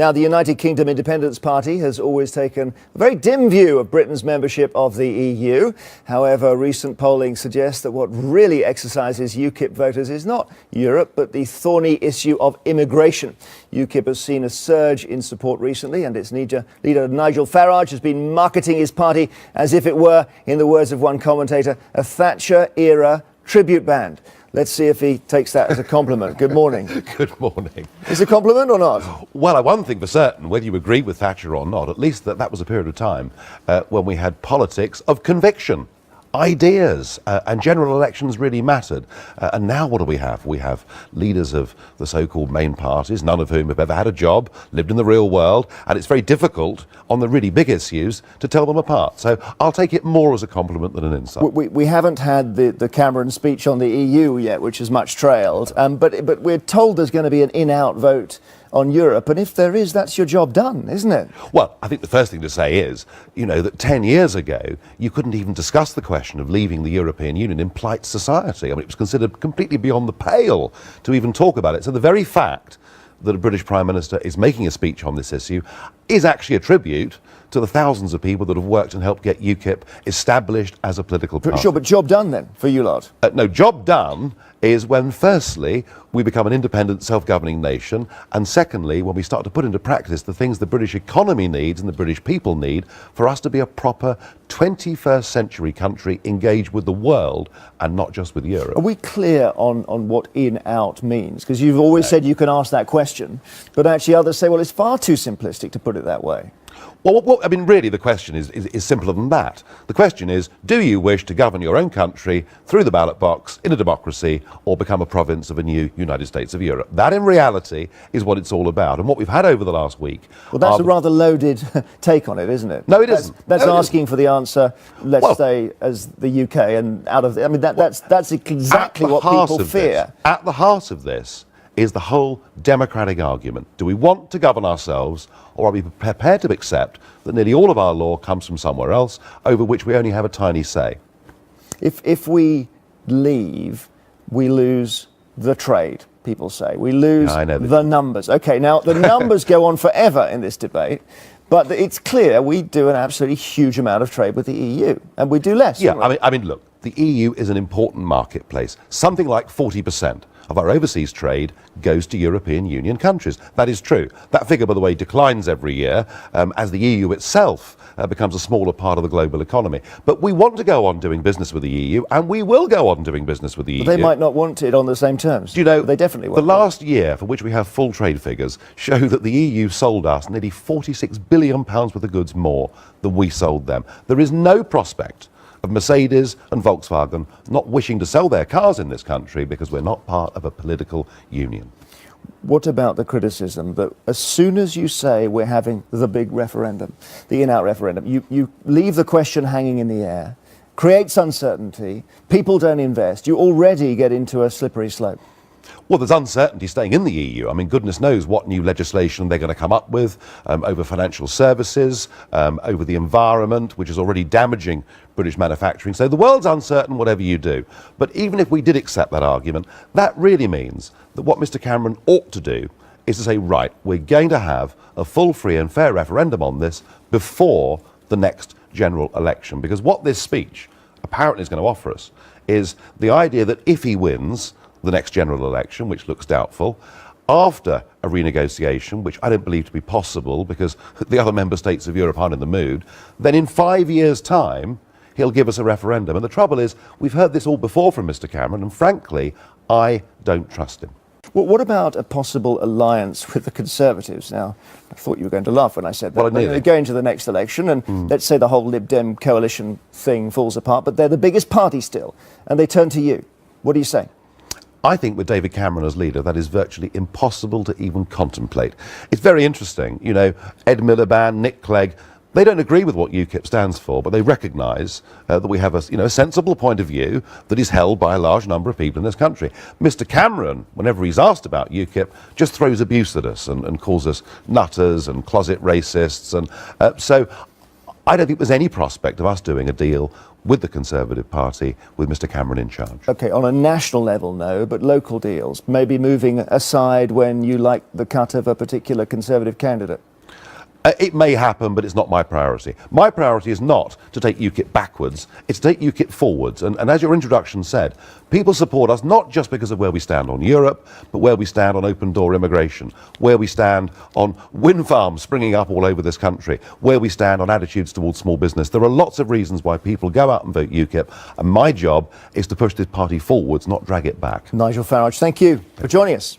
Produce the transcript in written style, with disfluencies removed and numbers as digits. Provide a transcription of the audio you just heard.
Now, the United Kingdom Independence Party has always taken a very dim view of Britain's membership of the EU. However, recent polling suggests that what really exercises UKIP voters is not Europe, but the thorny issue of immigration. UKIP has seen a surge in support recently, and its leader Nigel Farage has been marketing his party as if it were, in the words of one commentator, a Thatcher-era tribute band. Let's see if he takes that as a compliment. Good morning. Good morning. Is it a compliment or not? Well, one thing for certain, whether you agree with Thatcher or not, at least that was a period of time when we had politics of conviction. Ideas and general elections really mattered. And now what do we have? We have leaders of the so-called main parties, none of whom have ever had a job, lived in the real world, and it's very difficult on the really big issues to tell them apart. So I'll take it more as a compliment than an insult. We haven't had the Cameron speech on the EU yet, which is much trailed, but we're told there's going to be an in-out vote on Europe, and if there is, that's your job done, isn't it? Well, I think the first thing to say is, that 10 years ago, you couldn't even discuss the question of leaving the European Union in polite society. I mean, it was considered completely beyond the pale to even talk about it. So the very fact that a British Prime Minister is making a speech on this issue is actually a tribute to the thousands of people that have worked and helped get UKIP established as a political party. Sure, but job done then, for you lot? No, job done is when, firstly, we become an independent, self-governing nation, and secondly, when we start to put into practice the things the British economy needs and the British people need for us to be a proper 21st century country engaged with the world and not just with Europe. Are we clear on what in-out means? Because you've always said you can ask that question, but actually others say, well, it's far too simplistic to put it that way. Well, I mean, really, the question is simpler than that. The question is, do you wish to govern your own country through the ballot box in a democracy or become a province of a new United States of Europe? That, in reality, is what it's all about. And what we've had over the last week... Well, that's a rather loaded take on it, isn't it? No, it isn't. That's asking for the answer, let's say, as the UK, and out of... I mean, that's exactly what people fear. At the heart of this is the whole democratic argument. Do we want to govern ourselves, or are we prepared to accept that nearly all of our law comes from somewhere else, over which we only have a tiny say? If we leave, we lose the trade, people say. We lose the numbers. OK, now, the numbers go on forever in this debate, but it's clear we do an absolutely huge amount of trade with the EU, and we do less. Yeah, I mean, look, the EU is an important marketplace. Something like 40% of our overseas trade goes to European Union countries. That is true. That figure, by the way, declines every year as the EU itself becomes a smaller part of the global economy. But we want to go on doing business with the EU, and we will go on doing business with the EU. But they might not want it on the same terms. Do you know, they definitely won't. The last year, for which we have full trade figures, show that the EU sold us nearly £46 billion worth of goods more than we sold them. There is no prospect of Mercedes and Volkswagen not wishing to sell their cars in this country because we're not part of a political union. What about the criticism that as soon as you say we're having the big referendum, the in-out referendum, you leave the question hanging in the air, creates uncertainty, people don't invest, you already get into a slippery slope? Well, there's uncertainty staying in the EU. I mean, goodness knows what new legislation they're going to come up with over financial services, over the environment, which is already damaging British manufacturing. So the world's uncertain whatever you do. But even if we did accept that argument, that really means that what Mr. Cameron ought to do is to say, right, we're going to have a full, free and fair referendum on this before the next general election. Because what this speech apparently is going to offer us is the idea that if he wins the next general election, which looks doubtful, after a renegotiation, which I don't believe to be possible because the other member states of Europe aren't in the mood, then in 5 years' time, he'll give us a referendum. And the trouble is, we've heard this all before from Mr. Cameron, and frankly, I don't trust him. Well, what about a possible alliance with the Conservatives? Now, I thought you were going to laugh when I said that. Well, they're going to the next election, and let's say the whole Lib Dem coalition thing falls apart, but they're the biggest party still, and they turn to you. What do you say? I think with David Cameron as leader, that is virtually impossible to even contemplate. It's very interesting. Ed Miliband, Nick Clegg, they don't agree with what UKIP stands for, but they recognise that we have a sensible point of view that is held by a large number of people in this country. Mr. Cameron, whenever he's asked about UKIP, just throws abuse at us and calls us nutters and closet racists. And so I don't think there's any prospect of us doing a deal with the Conservative Party with Mr Cameron in charge. OK, on a national level, no, but local deals, maybe moving aside when you like the cut of a particular Conservative candidate? It may happen, but it's not my priority. My priority is not to take UKIP backwards, it's to take UKIP forwards. And as your introduction said, people support us not just because of where we stand on Europe, but where we stand on open door immigration, where we stand on wind farms springing up all over this country, where we stand on attitudes towards small business. There are lots of reasons why people go out and vote UKIP, and my job is to push this party forwards, not drag it back. Nigel Farage, thank you for joining us.